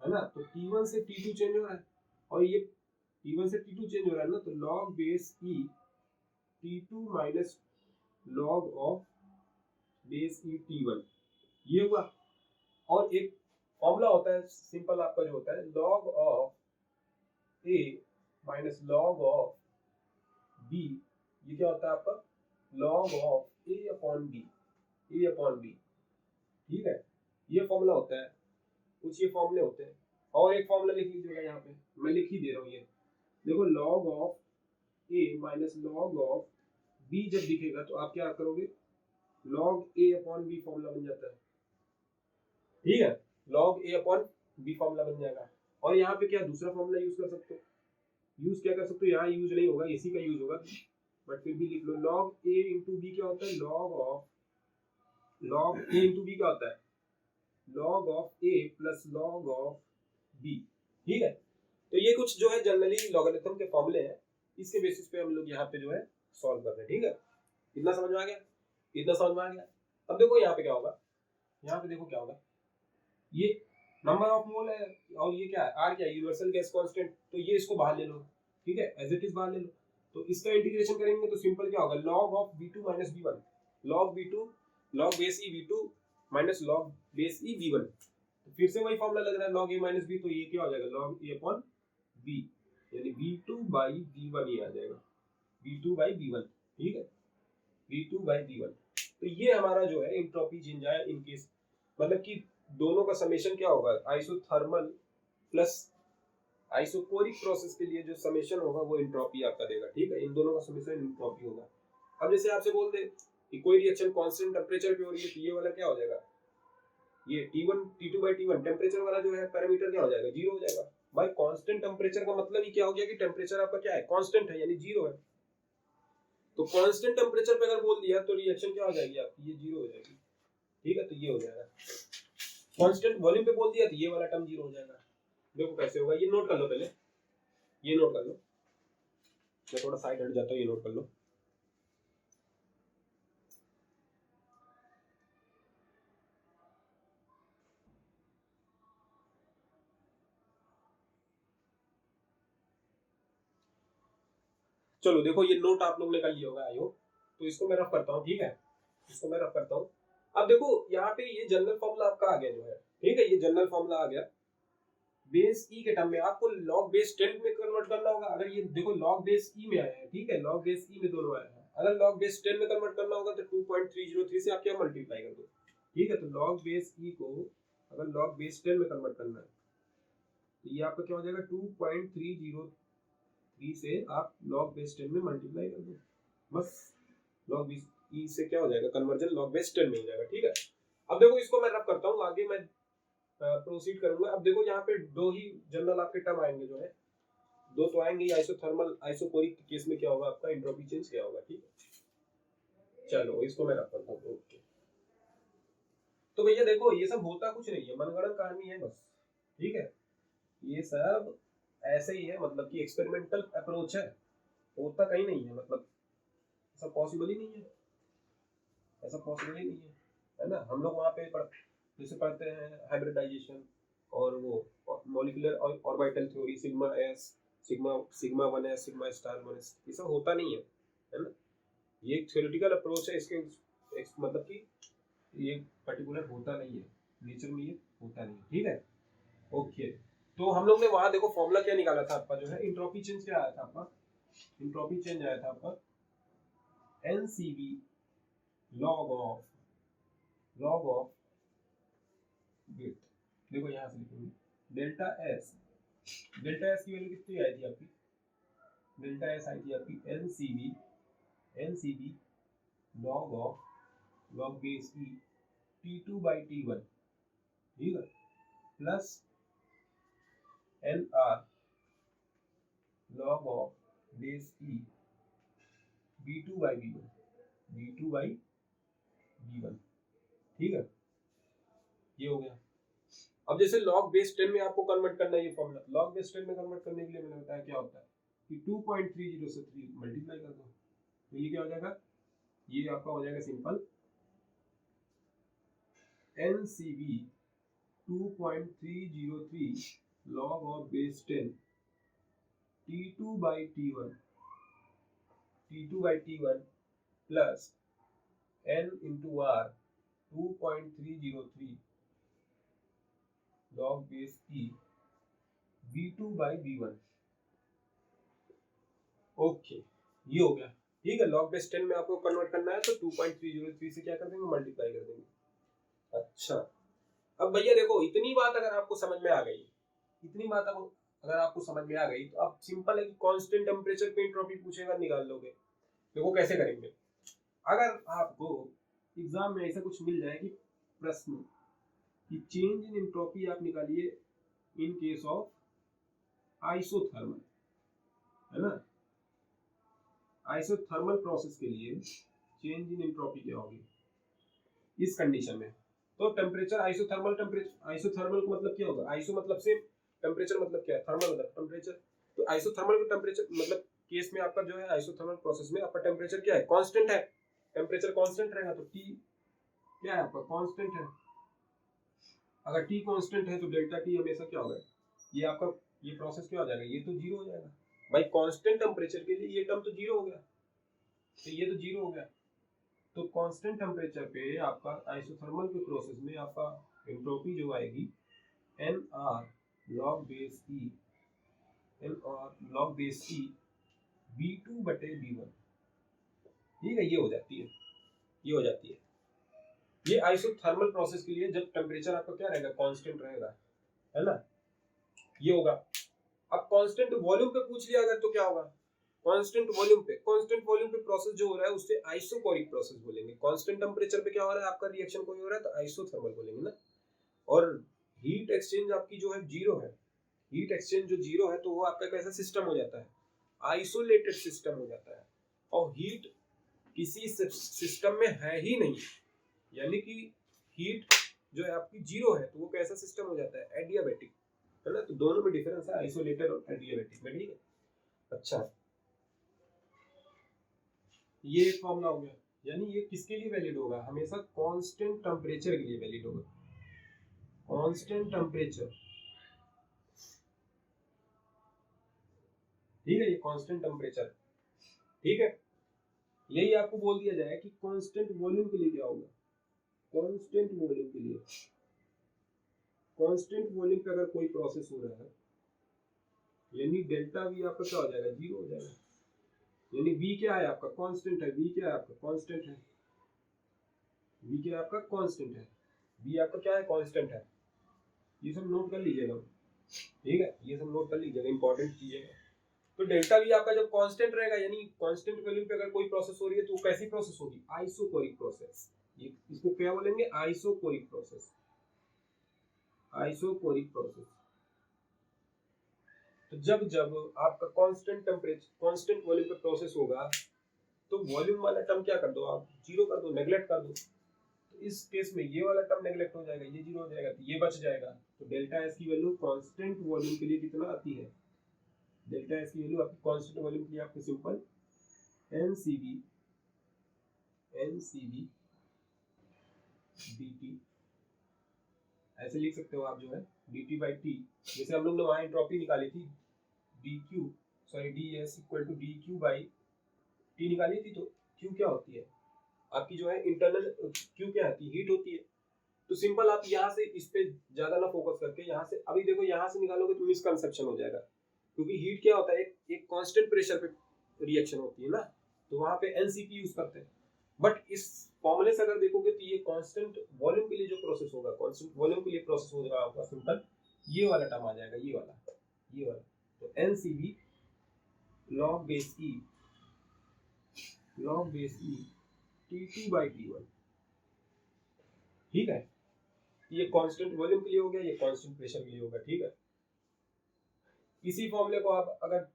है ना, तो T1 से T2 चेंज हो रहा है, और ये T1 से T2 चेंज हो रहा है ना, तो log base e T2 minus log of base e T1, ये हुआ। और एक फॉर्मूला होता है सिंपल आपका जो होता है log of a minus log of b, ये क्या होता है आपका log of a upon b, a upon b। ठीक है, ये फॉर्मूला होता है, कुछ ये फॉर्मूले होते हैं। और एक फॉर्मूला लिख लीजिएगा यहाँ पे, मैं लिख ही दे रहा हूँ, ये देखो log of a minus log of b जब दिखेगा तो आप क्या करोगे, log a upon b formula बन जाता है। ठीक है, log a upon b formula बन जाएगा। और यहाँ पे क्या दूसरा फॉर्मूला यूज कर सकते हो, यूज क्या कर सकते हो, यहाँ यूज नहीं होगा, इसी का यूज होगा, बट फिर भी लिख लो, log a इंटू b क्या होता है, log a इंटू b क्या होता है, log of a plus log of b। ठीक है, तो ये कुछ जो है जनरली लॉगरिथम के फॉर्मूले हैं, इसके बेसिस पे हम लोग यहाँ पे जो है सॉल्व कर रहे हैं। ठीक है, इतना समझ में आ गया, इतना समझ में आ गया। अब देखो यहाँ पे क्या होगा, यहाँ पे देखो क्या होगा, ये नंबर ऑफ मोल है, और ये क्या है, आर क्या है, यूनिवर्सल गैस कांस्टेंट, तो ये इसको बाहर ले लो। ठीक है, एज इट इज बाहर ले लो, तो इसका इंटीग्रेशन करेंगे तो सिंपल क्या होगा, log of v2 minus v1, log v2 log base e v2 minus log base e v1। तो फिर से वही फॉर्मूला लग रहा है log a माइनस b, तो ये क्या हो जाएगा log a अपॉन b, यानी v2 बाई v1 ये आ जाएगा, v2 बाई v1। ठीक है, v2 बाई v1। तो ये हमारा जो है एंट्रोपी चेंज है इन केस, मतलब कि दोनों का समेशन क्या होगा, आइसोथर्मल प्लस आइसोकोरिक प्रोसेस के लिए जो समेशन होगा वो एंट्रोपी आपका देगा। ठीक है, इन दोनों का समेशन एंट्रोपी होगा। अब जैसे आपसे बोल दे कि कोई रिएक्शन कांस्टेंट टेंपरेचर पे हो रही है, तो ये वाला क्या हो जाएगा, ये T1 T2 by T1 temperature वाला जो है पैरामीटर क्या हो जाएगा, जीरो हो जाएगा। भाई कांस्टेंट टेम्परेचर का मतलब ही क्या हो गया कि टेम्परेचर आपका क्या है, कांस्टेंट है, यानी जीरो है। तो कांस्टेंट टेम्परेचर पे अगर बोल दिया तो रिएक्शन क्या हो जाएगी आपकी, ये जीरो हो जाएगी। ठीक है, तो ये हो जाएगा। कांस्टेंट वॉल्यूम पे बोल दिया तो ये वाला टर्म जीरो हो जाएगा। देखो कैसे होगा, ये नोट कर लो पहले, ये नोट कर लो, मैं थोड़ा साइड हट जाता हूँ, ये नोट कर लो। चलो देखो, ये नोट आप लोग ने कर लिया होगा आई होप, तो इसको मैं रफ करता हूँ। ठीक है, इसको मैं रफ करता हूँ। अब देखो यहाँ पे ये जनरल फॉर्मूला आपका आ गया जो है, ठीक है, ये जनरल फॉर्मूला आ गया। बेस ई के टर्म में आपको log बेस 10 में कन्वर्ट करना होगा। अगर ये देखो log बेस ई में आया है, ठीक है, log बेस ई में दोनों आया है, अगर log बेस 10 में कन्वर्ट करना होगा तो 2.303 से आप क्या मल्टीप्लाई कर दो। ठीक है, तो log बेस ई को अगर log बेस 10 में कन्वर्ट करना है तो ये आपका क्या हो जाएगा, 2.303 से आप log बेस 10 में मल्टीप्लाई कर दो, बस log बेस ई से क्या हो जाएगा, कन्वर्जन log बेस 10 में हो जाएगा। ठीक है, अब देखो इसको मैं रफ करता हूँ, आगे मैं प्रोसीड करूंगा। अब देखो यहाँ पे दो ही जनरल आपके टर्म आएंगे जो है, दो तो आएंगे, आइसोथर्मल आइसोकोरिक केस में क्या होगा आपका, एंट्रोपी चेंज क्या होगा। ठीक है, चलो इसको मैं रख करता हूँ। ओके, तो भैया देखो ये सब होता कुछ नहीं है, मनगढ़ंत कहानी है बस। ठीक है, ये सब ऐसे ही है, मतलब कि एक्सपेरिमेंटल अप्रोच है, होता कहीं नहीं है, मतलब ऐसा पॉसिबल ही नहीं है, ऐसा पॉसिबल ही नहीं है ना। हम लोग वहाँ पे जैसे पढ़ते हैं हाइब्रिडाइजेशन और वो molecular orbital theory, sigma S, sigma 1s, sigma star 1s, ये सब होता नहीं है ना। ये एक थ्योरेटिकल अप्रोच है, इसके मतलब कि ये पर्टिकुलर होता नहीं है, नेचर में ये होता नहीं। ठीक है, ओके, तो हम लोग ने वहां देखो फॉर्मूला क्या निकाला था आपका जो है, इंट्रोपी चेंज क्या आया था आपका, इंट्रोपी चेंज आया था आपका NCV log ऑफ वेट। देखो यहाँ से लिखेंगे डेल्टा एस की वैल्यू कितनी आई थी आपकी, डेल्टा एस आई थी आपकी NCB log base e T2 by T1, ठीक है, plus N R log of base e V2 by V1, V2 by V1, ठीक है, ये हो गया। अब जैसे log बेस 10 में आपको कन्वर्ट करना है, ये फॉर्मूला log बेस 10 में कन्वर्ट करने के लिए मैंने बताया क्या होता है कि 2.30 से 3 मल्टीप्लाई कर दो, तो ये क्या हो जाएगा, ये आपका हो जाएगा simple NCV 2.303 log of base 10 T2 by T1 plus N into R 2.303 log base E V2 by V1। Okay, ये हो गया, ठीक है। log बेस 10 में आपको कन्वर्ट करना है तो 2.303 से क्या कर देंगे, मल्टीप्लाई कर देंगे। अच्छा, अब भैया देखो, इतनी बात अगर आपको समझ में आ गई, इतनी बात अगर आपको समझ में आ गई, तो अब सिंपल है कि कांस्टेंट टेम्परेचर पे एंट्रोपी पूछेगा, निकाल लोगे। देखो कैसे करेंगे, अगर आपको एग्जाम में ऐसा कुछ मिल जाए कि प्रश्न कि चेंज इन एंट्रोपी आप निकालिए इन केस ऑफ आइसोथर्मल, है ना, आइसोथर्मल प्रोसेस के लिए चेंज इन एंट्रोपी क्या होगी इस कंडीशन में, तो टेम्परेचर आइसोथर्मल का मतलब क्या होगा, आइसो मतलब सेम, टेम्परेचर मतलब क्या है, थर्मल मतलब टेम्परेचर, तो आइसोथर्मल का टेम्परेचर मतलब केस में आपका जो है आइसोथर्मल प्रोसेस में आपका टेम्परेचर क्या है, कांस्टेंट है, टेम्परेचर कांस्टेंट रहेगा, तो टी क्या है आपका, कांस्टेंट है। अगर टी कांस्टेंट है तो डेल्टा टी हमेशा क्या होगा, ये आपका ये प्रोसेस क्या हो जाएगा, ये तो जीरो हो जाएगा भाई, कांस्टेंट टेम्परेचर के लिए ये टर्म तो जीरो हो गया, तो ये तो जीरो हो गया। तो कांस्टेंट टेम्परेचर पे आपका आइसोथर्मल के प्रोसेस में आपका एंट्रोपी जो आएगी एन आर लॉग बेस ई, N R log base e V2 बटे V1, ठीक है, ये हो जाती है, ये हो जाती है। ये आइसोथर्मल प्रोसेस के लिए जब टेम्परेचर आपका क्या रहेगा, कांस्टेंट रहेगा, है ना, ये होगा। अब कांस्टेंट वॉल्यूम पे पूछ लिया अगर तो क्या होगा, कांस्टेंट वॉल्यूम पे प्रोसेस जो हो रहा है उससे आइसोकोरिक प्रोसेस बोलेंगे। कांस्टेंट टेम्परेचर पे क्या हो रहा है आपका, रिएक्शन कोई हो रहा है तो आइसोथर्मल बोलेंगे ना। और हीट एक्सचेंज आपकी जो है जीरो है, हीट एक्सचेंज जो जीरो है तो वो आपका कैसा सिस्टम हो जाता है, आइसोलेटेड सिस्टम हो जाता है, और हीट किसी सिस्टम में है ही नहीं, यानी कि हीट जो है आपकी जीरो है, तो वो कैसा सिस्टम हो जाता है, एडियाबैटिक, है ना। तो दोनों में डिफरेंस है आइसोलेटेड और एडियाबैटिक में, ठीक है। अच्छा, ये एक फॉर्मूला हो गया, यानी ये किसके लिए वैलिड होगा, हमेशा कांस्टेंट टेम्परेचर के लिए वैलिड होगा, कांस्टेंट टेम्परेचर, ठीक है, ये कांस्टेंट टेम्परेचर, ठीक है। यही आपको बोल दिया जाए कि कांस्टेंट वॉल्यूम के लिए क्या होगा, कांस्टेंट वॉल्यूम के लिए, कांस्टेंट वॉल्यूम पे अगर कोई प्रोसेस हो रहा है यानी डेल्टा वी आपका क्या हो जाएगा, जीरो हो जाएगा, यानी वी क्या है आपका, कांस्टेंट है, वी क्या है आपका, कांस्टेंट है, वी क्या है आपका, कांस्टेंट है, वी आपका क्या है, कांस्टेंट है। ये सब नोट कर लीजिएगा, ठीक है, ये सब नोट कर लीजिएगा, इंपॉर्टेंट चीजें है। तो डेल्टा वी आपका जब कांस्टेंट रहेगा, यानी कांस्टेंट वैल्यू पे अगर कोई प्रोसेस हो रही है तो वो कैसी प्रोसेस होगी, आइसोकोरिक प्रोसेस, ये इसको क्या बोलेंगे, आइसोकोरिक प्रोसेस, आइसोकोरिक प्रोसेस। तो जब जब आपका कांस्टेंट टेम्परेचर, कांस्टेंट वॉल्यूम पे प्रोसेस होगा तो वॉल्यूम वाला टर्म क्या कर दो आप, जीरो कर दो, नेगलेक्ट कर दो। तो इस केस में ये वाला टर्म नेगलेक्ट हो जाएगा, ये जीरो हो जाएगा, तो ये बच जाएगा। तो डेल्टा एस की वैल्यू कांस्टेंट वॉल्यूम के लिए कितना आती है, डेल्टा एस की वैल्यू आपकी कांस्टेंट वॉल्यूम के लिए आपकी सिंपल एनसीवी dt, ऐसे लिख सकते हो आप जो है dt बाई टी। जैसे हम लोग ने वहां एंट्रोपी निकाली थी dq, sorry ds equal to dq by T निकाली थी, तो q क्या होती है आपकी जो है इंटरनल, q क्या आती है, हीट होती है। तो सिंपल आप यहाँ से इस पे ज्यादा ना फोकस करके यहाँ से, अभी देखो यहाँ से निकालोगे तो मिसकंसेप्शन हो जाएगा, क्योंकि हीट क्या होता है, एक कांस्टेंट प्रेशर पे रिएक्शन होती है ना, तो वहां पे एनसीपी यूज करते हैं। बट इस फॉर्मूले से अगर देखोगे तो ये कांस्टेंट वॉल्यूम के लिए जो प्रोसेस होगा, कांस्टेंट वॉल्यूम के लिए प्रोसेस हो रहा होगा, सिंपल ये वाला टर्म आ जाएगा, ये वाला। तो NCB log base e T2 by T1, ठीक है। ये कांस्टेंट वॉल्यूम के लिए हो गया, ये कांस्टेंट प्रेशर के लिए होगा, ठीक है। इसी फॉर्मूले को आप अगर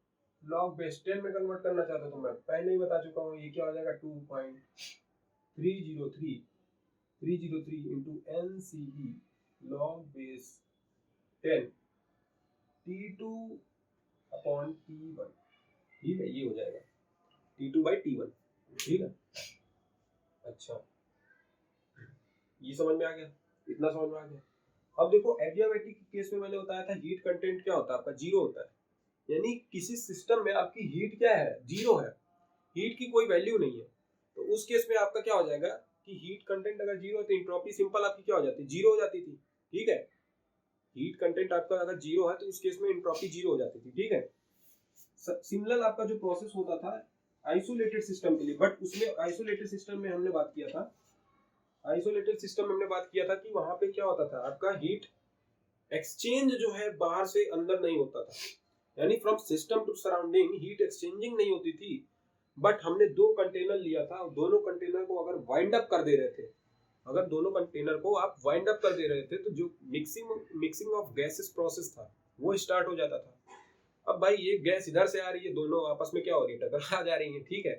लॉग बेस 10 में कन्वर्ट करना चाहते हो तो मैं पहले ही बता चुका हूँ, ये क्या हो जाएगा 2.303 into NCV log base 10 T2 upon T1, ठीक है, ये हो जाएगा T2/T1, ठीक है। अच्छा, ये समझ में आ गया, इतना समझ में आ गया। अब देखो एडियाबैटिक के केस में मैंने बताया था हीट कंटेंट क्या होता है आपका, जीरो होता है, यानी किसी सिस्टम में आपकी हीट क्या है, जीरो है, हीट की कोई वैल्यू नहीं है। तो उस केस में आपका क्या हो जाएगा कि हीट कंटेंट अगर जीरो है तो इंट्रोपी सिंपल आपकी क्या हो जाती है, जीरो हो जाती थी, ठीक है। हीट कंटेंट आपका अगर जीरो है तो उस केस में इंट्रोपी जीरो हो जाती थी, ठीक है। सिमिलर आपका जो प्रोसेस होता था आइसोलेटेड सिस्टम के लिए, बट उसमें आइसोलेटेड सिस्टम में हमने बात किया था, आइसोलेटेड सिस्टम में हमने बात किया था कि वहां पे क्या होता था आपका हीट एक्सचेंज जो है बाहर से अंदर नहीं होता था, यानी from system to surrounding heat exchanging नहीं होती थी। बट हमने दो कंटेनर लिया था, दोनों कंटेनर को अगर वाइंड अप कर दे रहे थे, अगर दोनों कंटेनर को आप वाइंड अप कर दे रहे थे तो जो मिक्सिंग ऑफ गैसेस प्रोसेस था वो स्टार्ट हो जाता था। अब भाई ये गैस इधर से आ रही है, दोनों आपस में क्या हो रही है, टकरा जा रही है, ठीक है।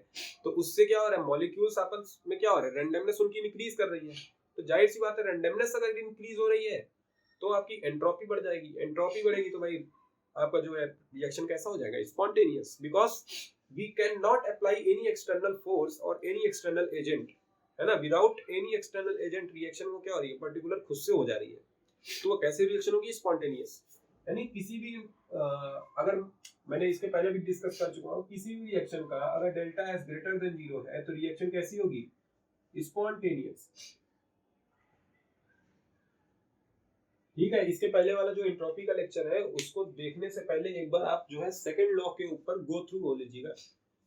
तो उससे क्या हो रहा है, मॉलिक्यूल्स आपस में क्या हो रहा है, रैंडमनेस उनकी इंक्रीज कर रही है। तो जाहिर सी बात है रैंडमनेस अगर इंक्रीज हो रही है तो आपकी एंट्रोपी बढ़ जाएगी, एंट्रोपी बढ़ेगी तो भाई आपका जो है रिएक्शन कैसा हो जाएगा, spontaneous, because we can not apply any external force और एनी एक्सटर्नल एजेंट, है ना। Without any external agent reaction वो क्या हो रही है, पर्टिकुलर खुद से हो जा रही है। तो वो कैसे रिएक्शन होगी, स्पॉन्टेनियस, यानी किसी भी अगर मैंने इसके पहले भी डिस्कस कर चुका हूँ, किसी भी रिएक्शन का अगर delta S greater than zero है तो रिएक्शन कैसी होगी, स्पॉन्टेनियस, ठीक है। इसके पहले वाला जो एंट्रोपी का लेक्चर है उसको देखने से पहले एक बार आप जो है सेकंड लॉ के ऊपर गो थ्रू हो लीजिएगा,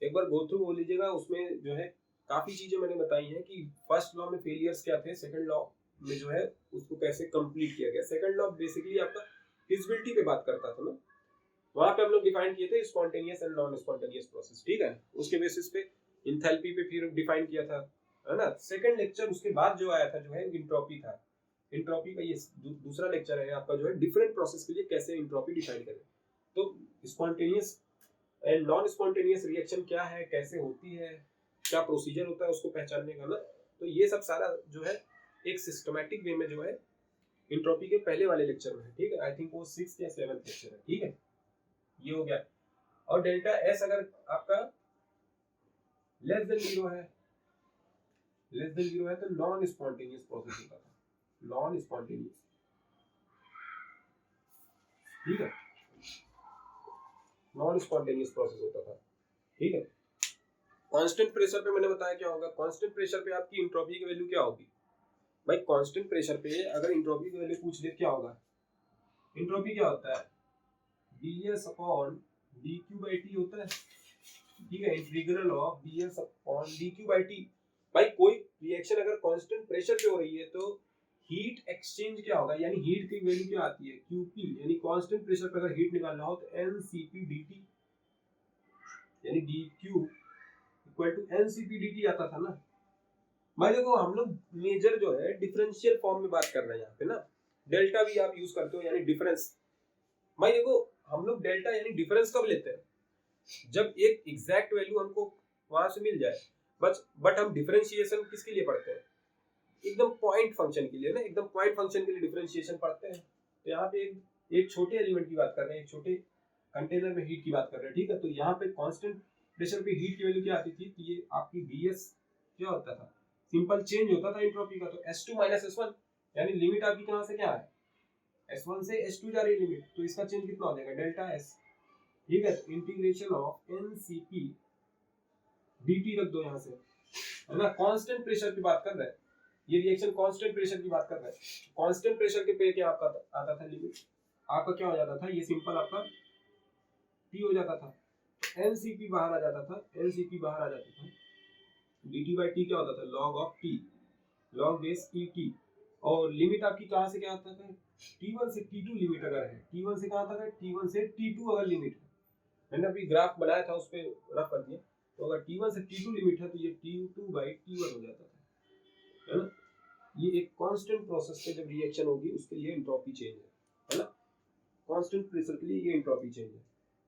एक बार गो थ्रू हो लीजिएगा। उसमें जो है काफी चीजें मैंने बताई हैं कि फर्स्ट लॉ में फेलियर्स क्या थे, सेकंड लॉ में जो है उसको कैसे कंप्लीट किया गया। सेकंड लॉ बेसिकली आपका फिजिबिलिटी पे बात करता था ना, वहां पे हम लोग डिफाइन किए थे spontaneous and non spontaneous process, ठीक है। उसके बेसिस पे इंथैल्पी पे फिर डिफाइन किया था, है ना। सेकंड लेक्चर उसके बाद जो आया था जो है इंट्रोपी था, इंट्रोपी का ये दूसरा लेक्चर है आपका जो है डिफरेंट प्रोसेस के लिए कैसे इंट्रोपी डिफाइन करें। तो spontaneous and non spontaneous reaction क्या है, कैसे होती है, क्या प्रोसीजर होता है उसको पहचानने का ना, तो ये सब सारा जो है एक सिस्टमैटिक वे में जो है इंट्रोपी के पहले वाले लेक्चर में है, ठीक है। आई थिंक वो 6th या 7th लेक्चर है, ठीक है, ये हो गया। और डेल्टा एस अगर आपका लेस देन जीरो है, लेस देन जीरो है तो नॉन स्पॉन्टेनियस प्रोसेस होता था, नॉन स्पॉन्टेनियस, ठीक है, नॉन स्पॉन्टेनियस प्रोसेस होता था, ठीक है। कांस्टेंट प्रेशर पे मैंने बताया क्या होगा, कांस्टेंट प्रेशर पे आपकी इंट्रोपी की वैल्यू क्या होगी भाई, कांस्टेंट प्रेशर पे अगर इंट्रोपी की वैल्यू पूछ ले क्या होगा, इंट्रोपी क्या होता है, ds अपॉन dq/t होता है, ठीक है, integral of ds upon dq/t। भाई कोई रिएक्शन अगर कांस्टेंट प्रेशर पे हो रही है तो हीट एक्सचेंज क्या होगा, यानी हीट की वैल्यू क्या आती है, qp, यानी कांस्टेंट प्रेशर पे अगर हीट निकालना हो तो ncp dt, यानी dq equal to ncp dt आता था ना। भाई देखो हम लोग मेजर जो है डिफरेंशियल फॉर्म में बात कर रहे हैं यहाँ पे ना, डेल्टा भी आप यूज करते हो यानी डिफरेंस। भाई देखो हम लोग डेल्टा यानी डिफरेंस कब लेते हैं, जब एक एग्जैक्ट वैल्यू हमको वहां से मिल जाए। बट हम डिफरेंशिएशन किसके लिए पढ़ते हैं, एकदम पॉइंट फंक्शन के लिए ना, एकदम पॉइंट फंक्शन के लिए डिफरेंशिएशन पढ़ते हैं। तो यहाँ पे एक छोटे एलिमेंट की बात कर रहे हैं, एक छोटे कंटेनर में हीट की बात कर रहे हैं, ठीक है। तो यहाँ पे कांस्टेंट प्रेशर पे हीट की वैल्यू क्या आती थी, तो ये आपकी ds क्या होता था, सिंपल चेंज होता था एंट्रोपी का, तो S2 - S1, यानी लिमिट आपकी कहां से क्या है, S1 से S2 जा रही है लिमिट, तो इसका चेंज कितना हो जाएगा, डेल्टा S, ठीक है। इंटीग्रेशन ऑफ NCP dt रख दो यहाँ से, है ना। कांस्टेंट प्रेशर की बात कर रहे हैं, ये रिएक्शन कांस्टेंट प्रेशर की बात कर रहे हैं। कांस्टेंट प्रेशर के पे क्या आपका आता था लिमिट, आपका क्या हो जाता था, ये सिंपल आपका T हो जाता था, NCP बाहर आ जाता था, NCP बाहर आ जाता था, dt/t क्या होता था, log of t, log base tt। और लिमिट आपकी कहां से क्या आता था, T1 से T2 लिमिट अगर है, T1 से कहां तक है, T1 से T2 अगर लिमिट है, मैंने अभी ग्राफ बनाया था उस पे रफ कर दिया, तो अगर T1 से T2 लिमिट है तो ये T2/T1 हो जाता था, है ना। ये एक कांस्टेंट प्रोसेस पे जब रिएक्शन होगी उसके लिए एंट्रोपी चेंज है ना, कांस्टेंट प्रेशर के लिए ये एंट्रोपी चेंज है।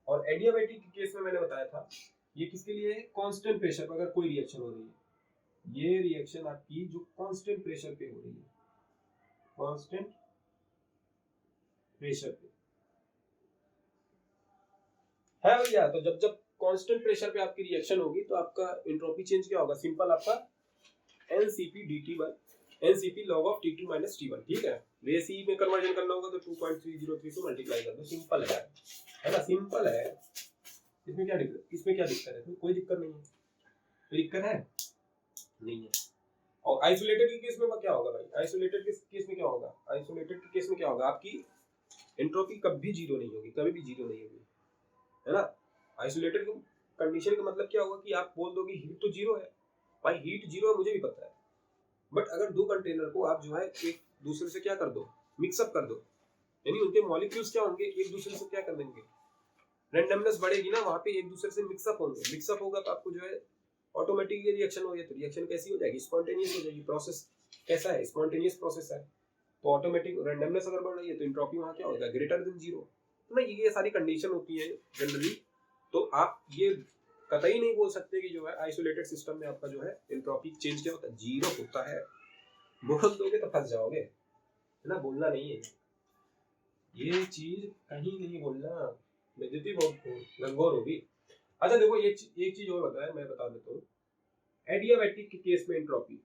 और एडियाबैटिक के केस में मैंने बताया था ये किसके लिए है, कांस्टेंट प्रेशर पर अगर कोई रिएक्शन हो रही है, ये रिएक्शन आपकी जो कांस्टेंट प्रेशर पे हो रही है, कांस्टेंट प्रेशर पे है भैया। तो जब जब कांस्टेंट प्रेशर पे आपकी रिएक्शन होगी तो आपका एंट्रोपी चेंज क्या होगा, सिंपल आपका NCP dt by NCP log of T2 minus T1, ठीक है। रेसी में कन्वर्जन करना होगा तो 2.303 से मल्टीप्लाई कर दो, सिंपल है ना, सिंपल है। इसमें क्या दिक्कत है, कोई दिक्कत नहीं है, कोई दिक्कत है नहीं है। और आइसोलेटेड के केस में क्या होगा भाई, आइसोलेटेड के केस में क्या होगा, आइसोलेटेड के केस में क्या होगा, आपकी एंट्रोपी कभी जीरो नहीं होगी, कभी भी जीरो नहीं होगी, है ना। आइसोलेटेड कंडीशन का मतलब क्या होगा कि आप बोल दोगे हीट तो जीरो है, भाई हीट जीरो है मुझे भी पता है, बट अगर दो कंटेनर को आप जो है एक दूसरे से क्या कर दो, मिक्सअप कर दो, यानी उनके मॉलिक्यूल्स क्या होंगे, एक दूसरे से क्या कर देंगे, रैंडमनेस बढ़ेगी ना, वहां पे एक दूसरे से मिक्सअप होंगे, मिक्सअप होगा तो आपको जो है ऑटोमेटिकली रिएक्शन हो जाएगी। तो रिएक्शन कैसी हो जाएगी, स्पॉन्टेनियस हो जाएगी। प्रोसेस कैसा है, स्पॉन्टेनियस प्रोसेस है, तो ऑटोमेटिक रैंडमनेस अगर बढ़ रही है तो एंट्रोपी वहां क्या होगा, ग्रेटर देन जीरो। तो ना ये सारी कंडीशन होती है जनरली, तो आप ये कतई नहीं बोल सकते कि जो है आइसोलेटेड सिस्टम में आपका जो है एंट्रोपी चेंज क्या होता है, जीरो होता है। बोल दोगे तो फंस जाओगे, है ना, बोलना नहीं है ये चीज, कहीं नहीं बोलना, बेइज्जती बहुत गंगोर होगी। अच्छा देखो ये एक चीज और बताया, मैं बता देता हूँ। एडियाबैटिक के केस में एंट्रोपी,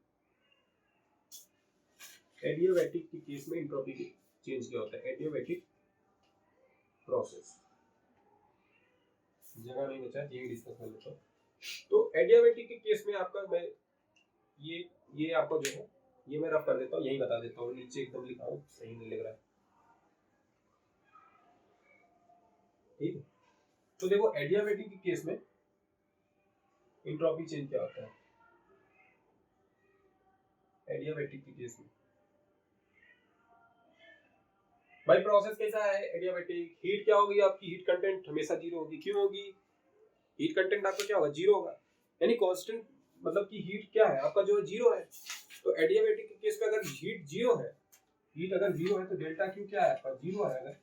एडियाबैटिक के केस में एंट्रोपी चेंज क्या होता है, एडियाबैटिक प्रोसेस, जगह नहीं बचा, यही डिस्कस कर लेता हूँ। तो एडियाबैटिक के केस में आपका मैं ये आपको जो है ये मैं रफ कर देता हूँ, यही बता देता हूँ, नीचे एकदम लिखा हूँ, सही नहीं लग रहा है, ठीक है। तो देखो एडियाबैटिक के केस में एंट्रोपी चेंज क्या होता है, एडियाबैटिक के केस में भाई प्रोसेस कैसा है एडियाबैटिक, हीट क्या होगी आपकी, हीट कंटेंट हमेशा जीरो होगी, क्यों होगी, हीट कंटेंट आपका क्या होगा, जीरो होगा, यानी कांस्टेंट मतलब कि हीट क्या है आपका जो है जीरो है। तो एडियाबैटिक के केस में अगर हीट जीरो है, हीट अगर जीरो है तो डेल्टा क्यू क्या है आपका, जीरो है अगर,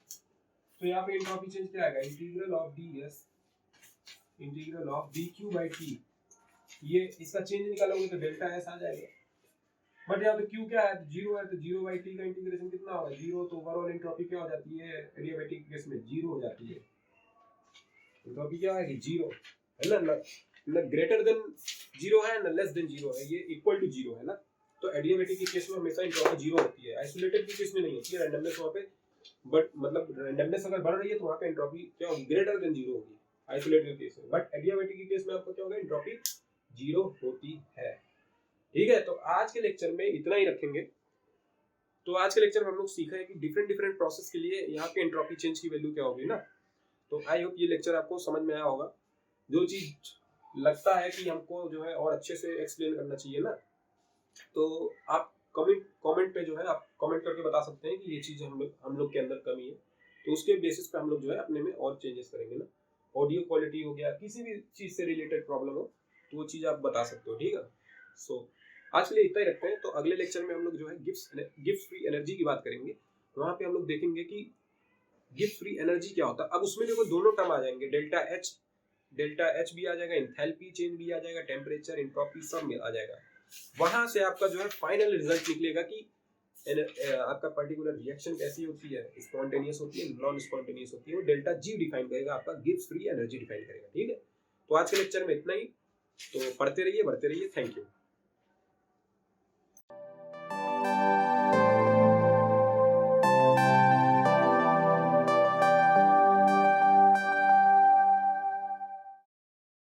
तो यहाँ पे एंट्रोपी चेंज क्या आएगा, integral of ds integral of dq by t, ये इसका चेंज निकालोगे तो डेल्टा s आ जाएगा। बट यहाँ पे q क्या है, जीरो है, तो जीरो बाई t का इंटीग्रेशन कितना होगा, जीरो, तो ओवरऑल एंट्रोपी क्या हो जाती है एडियाबैटिक केस में, जीरो हो जाती है। एंट्रोपी क्या है, जीरो है ना, ना ग्रेटर देन जीरो है ना लेस देन जीरो है, ये इक्वल टू जीरो है ना। तो एडियाबैटिक के केस में हमेशा एंट्रोपी जीरो होती है, आइसोलेटेड के केस में नहीं होती है, रैंडमनेस वहाँ पे, बट मतलब रैंडमनेस अगर बढ़ रही है तो वहाँ पे एंट्रोपी क्या होगी, ग्रेटर देन जीरो होगी आइसोलेटेड केस में। बट एडियाबैटिक के केस में आपको क्या होगा, एंट्रोपी जीरो होती है, ठीक है। तो आज के लेक्चर में इतना ही रखेंगे। तो आज के लेक्चर में हम लोग सीखा है कि डिफरेंट प्रोसेस के लिए यहाँ पे एंट्रोपी चेंज की वैल्यू क्या होगी ना। तो आई होप ये लेक्चर आपको समझ में आया होगा। जो चीज लगता है कि हमको जो है और अच्छे से एक्सप्लेन करना चाहिए ना, तो आप कमेंट पे जो है आप कमेंट करके बता सकते हैं कि ये चीज हम लोग के अंदर कमी है, तो उसके बेसिस पे हम लोग जो है अपने में और चेंजेस करेंगे ना। ऑडियो क्वालिटी हो गया, किसी भी चीज से रिलेटेड प्रॉब्लम हो तो वो चीज आप बता सकते हो, ठीक है। सो आज के लिए इतना ही रखते हैं। तो अगले लेक्चर में हम लोग जो है गिब्स फ्री एनर्जी की बात करेंगे। वहां पे हम लोग देखेंगे कि गिब्स फ्री एनर्जी क्या होता है। अब उसमें देखो दोनों टर्म आ जाएंगे, डेल्टा एच भी आ जाएगा, एंथैल्पी चेंज भी आ जाएगा, टेम्परेचर, एंट्रोपी सब आ जाएगा। वहां से आपका जो है फाइनल रिजल्ट निकलेगा कि आपका पर्टिकुलर रिएक्शन कैसी होती है, स्पॉन्टेनियस होती है, नॉन स्पॉन्टेनियस होती है, वो डेल्टा जी डिफाइन करेगा, आपका गिब्स फ्री एनर्जी डिफाइन करेगा, ठीक है। तो आज के लेक्चर में इतना ही। तो पढ़ते रहिए, बढ़ते रहिए, थैंक यू।